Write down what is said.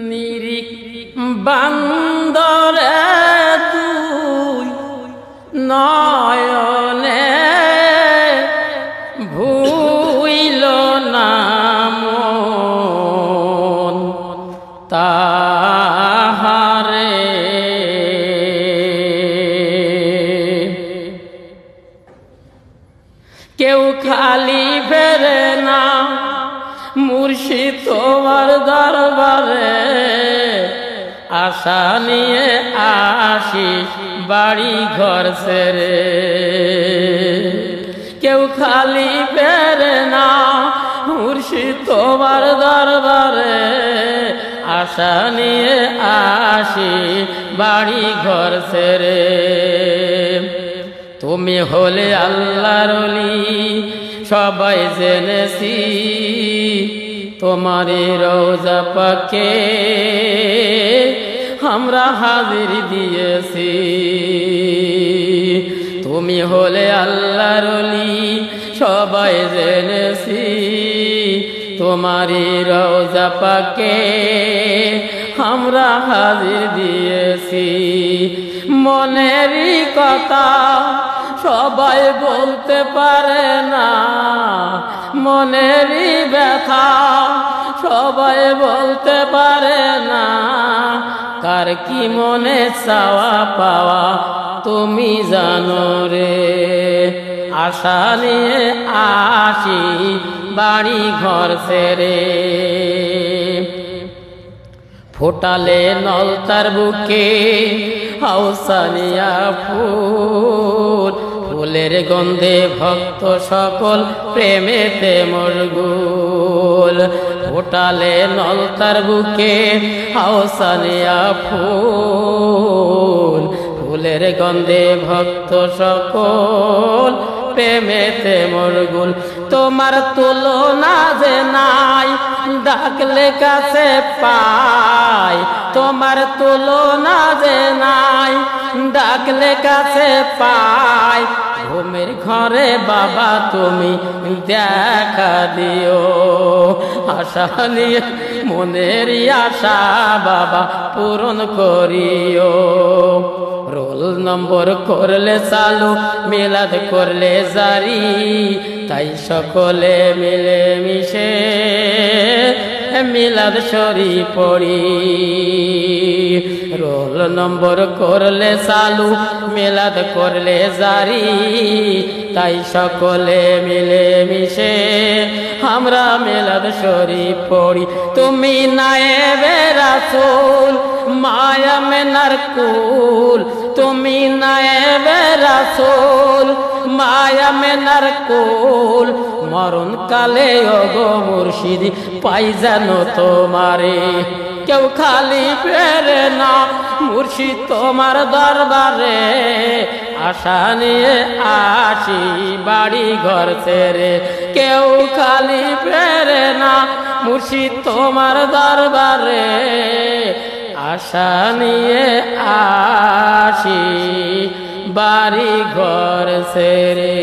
নিরিক বান্দরে তুই নয়নে ভুইল না মন তাহারে কেউ খালি ফেরে না মুর্শিদ তোমার দরবারে আশা নিয়ে আসি বাড়ি ঘর ছেড়ে কেউ খালি ফেরে না মুর্শিদ তোমার দরবারে আশা নিয়ে আসি বাড়ি ঘর ছেড়ে তুমি হলে আল্লাহর ওলি সবাই জেনেছি তোমারই রওজা পাকে আমরা হাজির দিয়েছি তুমি হলে আল্লাহর ওলি সবাই জেনেছি তোমারই রওজা পাকে আমরা হাজির দিয়েছি মনেরই কথা সবাই বলতে পারে না মনেরই ব্যথা সবাই বলতে পারে না কার কি মনে চাওয়া পাওয়া তুমি জানো রে আশা নিয়ে আসি বাড়ি ঘর ছেড়ে ফোটালে নলতার বুকে হাউসানিয়া ফুল ফুলের গন্ধে ভক্ত সকল প্রেমেতে মশগুল ফোটালে নলতার বুকে হাউসানিয়া ফুল ফুলের গন্ধে ভক্ত সকল প্রেমেতে মশগুল তোমার তুলনা যে নাই ডাকলে কাছে পাই তোমার তুলনা যে নাই ডাকলে কাছে পাই ঘুমের ঘরে বাবা তুমি দেখা দিও আশা নিয়ে মনের আশা বাবা পূরণ করিও রোল নম্বর করলে চালু মিলাদ করলে জারি তাই সকলে মিলে মিশে মিলাদ শরীফ পড়ি রোল নম্বর করলে চালু মিলাদ করলে জারি তাই সকলে মিলে মিশে আমরা মিলাদ শরীফ পড়ি তুমি নায়েবে রাসূল মায়া মেনার কুল তুমি নায়েবে রাসূল মায়া মেনার কুল মরণ কালে ওগো মুর্শিদ পাই জানো তোমারে কেউ খালি ফেরে না মুর্শিদ তোমার দরবারে আশা নিয়ে আসি বাড়ি ঘর ছেড়ে কেউ খালি ফেরে না মুর্শিদ তোমার দরবারে আশা নিয়ে আসি বাড়ি ঘর ছেড়ে।